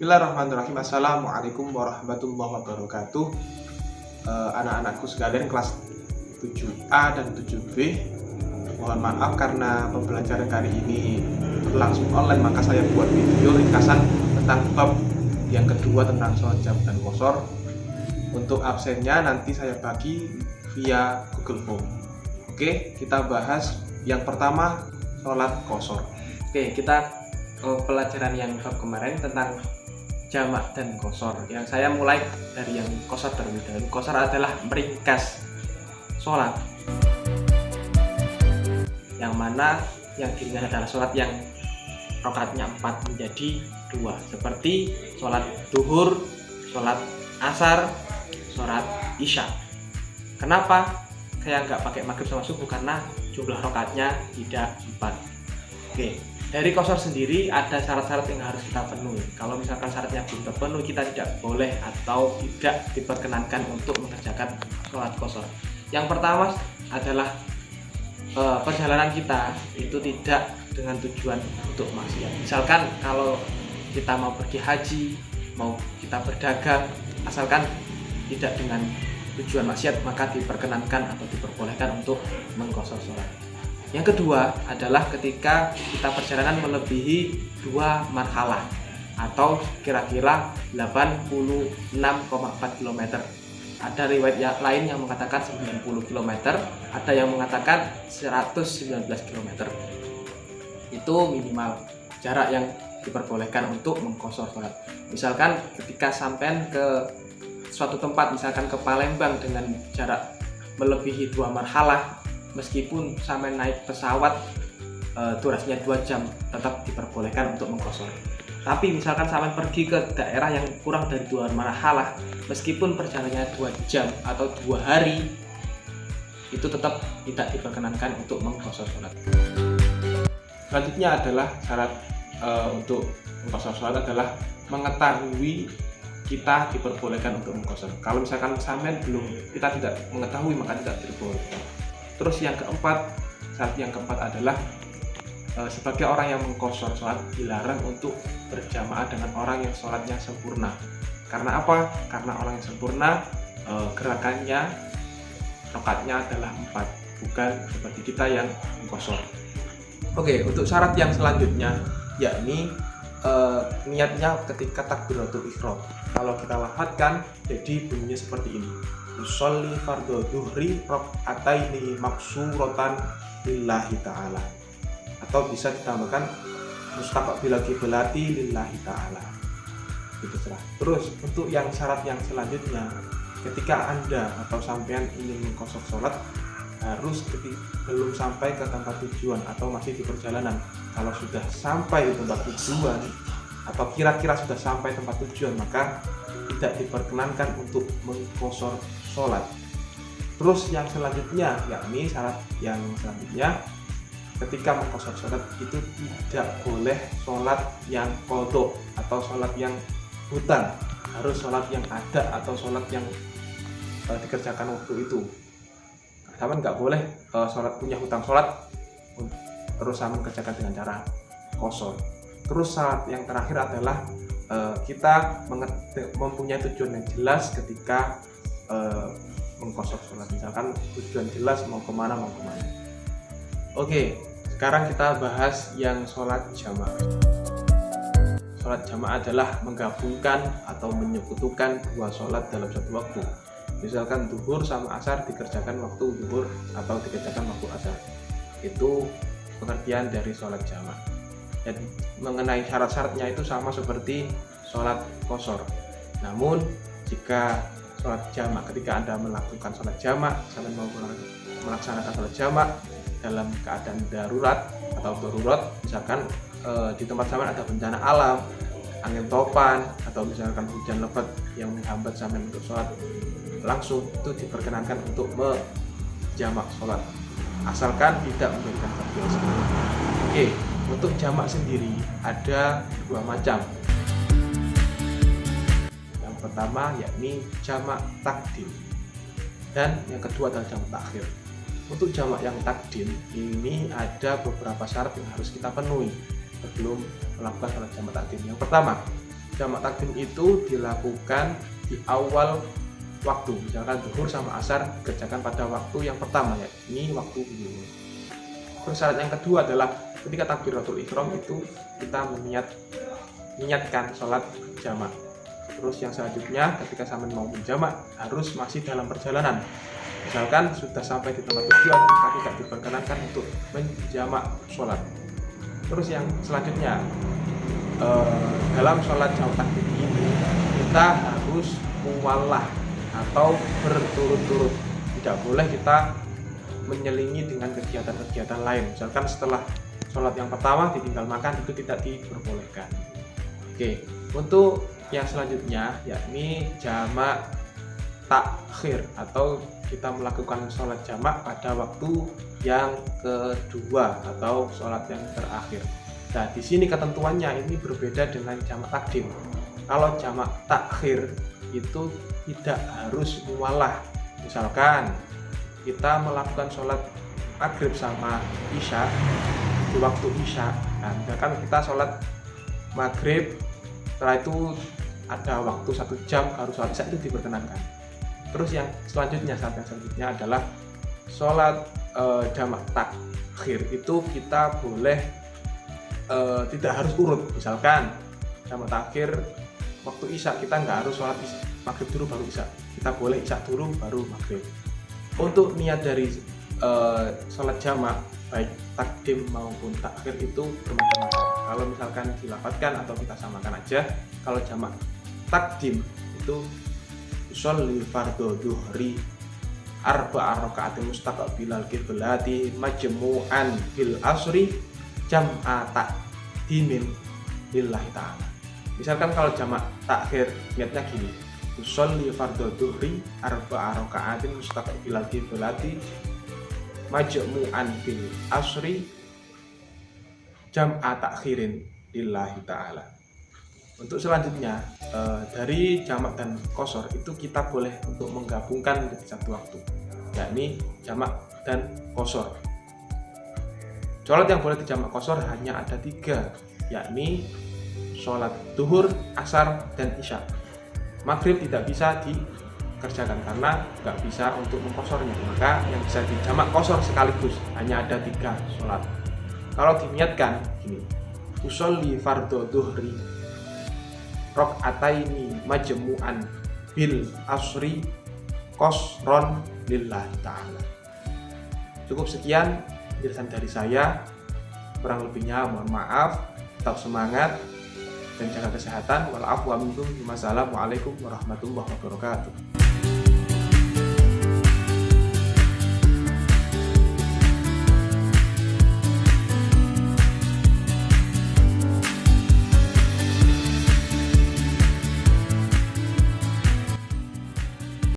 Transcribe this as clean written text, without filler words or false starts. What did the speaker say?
Bismillahirrahmanirrahim. Assalamualaikum warahmatullahi wabarakatuh. Anak-anakku sekalian kelas 7A dan 7B, mohon maaf karena pembelajaran kali ini berlangsung online, maka saya buat video ringkasan tentang bab yang kedua tentang sholat jamak dan qashar. Untuk absennya nanti saya bagi via Google Form. Oke, kita bahas yang pertama, sholat qashar. Oke, kita pelajaran yang bab kemarin tentang jamak dan qashar. Yang saya mulai dari yang qashar terlebih dahulu. Qashar adalah meringkas sholat, yang mana yang diringkas adalah sholat yang rakaatnya 4 menjadi 2, seperti sholat duhur, sholat asar, sholat isya. Kenapa saya nggak pakai maghrib sama subuh? Karena jumlah rakaatnya tidak 4. Oke, dari qashar sendiri ada syarat-syarat yang harus kita penuhi. Kalau misalkan syaratnya belum terpenuhi, kita tidak boleh atau tidak diperkenankan untuk mengerjakan sholat qashar. Yang pertama adalah perjalanan kita itu tidak dengan tujuan untuk maksiat. Misalkan kalau kita mau pergi haji, mau kita berdagang, asalkan tidak dengan tujuan maksiat, maka diperkenankan atau diperbolehkan untuk mengqashar sholat. Yang kedua adalah ketika kita perjalanan melebihi 2 marhalah atau kira-kira 86,4 km. Ada riwayat lain yang mengatakan 90 km, ada yang mengatakan 119 km. Itu minimal jarak yang diperbolehkan untuk mengqashar sholat. Misalkan ketika sampai ke suatu tempat, misalkan ke Palembang dengan jarak melebihi 2 marhalah, meskipun sampai naik pesawat durasinya 2 jam, tetap diperbolehkan untuk mengqashar. Tapi misalkan sampai pergi ke daerah yang kurang dari 2 marhalah, meskipun perjalanannya 2 jam atau 2 hari, itu tetap tidak diperkenankan untuk mengqashar sholat. Selanjutnya adalah syarat untuk mengqashar sholat adalah mengetahui kita diperbolehkan untuk mengqashar. Kalau misalkan sampai kita tidak mengetahui, maka tidak diperbolehkan. Terus yang keempat, syarat yang keempat adalah sebagai orang yang mengqashar sholat dilarang untuk berjamaah dengan orang yang sholatnya sempurna. Karena apa? Karena orang yang sempurna gerakannya, rakaatnya adalah 4, bukan seperti kita yang mengqashar. Oke, untuk syarat yang selanjutnya yakni niatnya ketika takbiratul ihram. Kalau kita lafadzkan, jadi bunyinya seperti ini: usolli fardhu dhuhri rakaataini maksuratan lillahi ta'ala, atau bisa ditambahkan mustaqbil qiblati lillahi ta'ala. Gitu saja. Terus untuk yang syarat yang selanjutnya, ketika Anda atau sampean ingin mengqashar sholat, harus belum sampai ke tempat tujuan atau masih di perjalanan. Kalau sudah sampai di tempat tujuan atau kira-kira sudah sampai tempat tujuan, maka tidak diperkenankan untuk mengqashar sholat. Terus yang selanjutnya, yakni syarat yang selanjutnya, ketika mengqashar sholat itu tidak boleh sholat yang qadha atau sholat yang hutang, harus sholat yang ada atau sholat yang dikerjakan waktu itu. Sama nggak boleh sholat punya hutang sholat terus sama kerjakan dengan cara qashar. Terus syarat yang terakhir adalah kita mempunyai tujuan yang jelas ketika mengqashar sholat. Misalkan tujuan jelas mau kemana. Oke, sekarang kita bahas yang sholat jamak. Sholat jamak adalah menggabungkan atau menyekutukan 2 sholat dalam satu waktu. Misalkan duhur sama asar dikerjakan waktu duhur atau dikerjakan waktu asar. Itu pengertian dari sholat jamak. Dan mengenai syarat-syaratnya itu sama seperti sholat qashar. Namun jika sholat jamak, ketika Anda melakukan sholat jamak, sampai mau melaksanakan sholat jamak dalam keadaan darurat atau darurat, misalkan di tempat sampean ada bencana alam, angin topan, atau misalkan hujan lebat yang menghambat sampean untuk sholat langsung, itu diperkenankan untuk menjamak sholat, asalkan tidak menjadikan terbiasa. Oke, untuk jamak sendiri ada 2 macam. Yang pertama yakni jamak takdim, dan yang kedua adalah jamak takhir. Untuk jamak yang takdim ini ada beberapa syarat yang harus kita penuhi sebelum melakukan sholat jamak takdim. Yang pertama, jamak takdim itu dilakukan di awal waktu, misalkan zuhur sama asar dikerjakan pada waktu yang pertama, ya ini waktu zuhur. Terus syarat yang kedua adalah ketika takbiratul ihram itu kita niatkan sholat jamak. Terus yang selanjutnya ketika sampean mau menjamak harus masih dalam perjalanan, misalkan sudah sampai di tempat tujuan maka tidak diperkenankan untuk menjamak sholat. Terus yang selanjutnya dalam sholat jamak takdim ini kita harus muwallah atau berturut-turut, tidak boleh kita menyelingi dengan kegiatan-kegiatan lain. Misalkan setelah sholat yang pertama ditinggal makan, itu tidak diperbolehkan. Oke, untuk yang selanjutnya yakni jamak takhir atau kita melakukan sholat jamak pada waktu yang kedua atau sholat yang terakhir. Nah, di sini ketentuannya ini berbeda dengan jamak takdim. Kalau jamak takhir itu tidak harus muwallah. Misalkan kita melakukan sholat maghrib sama isya di waktu isya, nah, misalkan kita sholat maghrib, setelah itu ada waktu 1 jam baru sholat isya, itu diperkenankan. Terus yang selanjutnya, saat yang selanjutnya adalah sholat jamak takhir, itu kita boleh tidak harus urut. Misalkan jamak takhir waktu isya, kita nggak harus sholat maghrib dulu baru isya, kita boleh isya dulu baru maghrib. Untuk niat dari sholat jamak baik takdim maupun takhir itu bermacam-macam. Kalau misalkan dilafadzkan atau kita samakan aja, kalau jamak takdim itu sholli fardhu dhuhri arba'a raka'atin mustaqbilal qiblati majmu'an bil asri jam'a takdimin lillahi ta'ala. Misalkan kalau jamak takhir niatnya gini, sholli fardhu dhuhri arba'a raka'atin mustaqbilal qiblati majmu'an bil asri jam'a takhirin lillahi ta'ala. Untuk selanjutnya dari jamak dan qashar itu kita boleh untuk menggabungkan di satu waktu, yakni jamak dan qashar. Sholat yang boleh dijamak qashar hanya ada 3, yakni sholat duhur, asar, dan isya. Maghrib tidak bisa dikerjakan karena nggak bisa untuk mengqasharnya, maka yang bisa dijamak qashar sekaligus hanya ada 3 sholat. Kalau diniatkan gini, usolli fardhu dhuhri rakaataini majmu'an bil asri qashron lillahi ta'ala. Cukup sekian penjelasan dari saya, kurang lebihnya mohon maaf. Tetap semangat dan jaga kesehatan. Wal afwa minkum. Wassalamualaikum warahmatullahi wabarakatuh.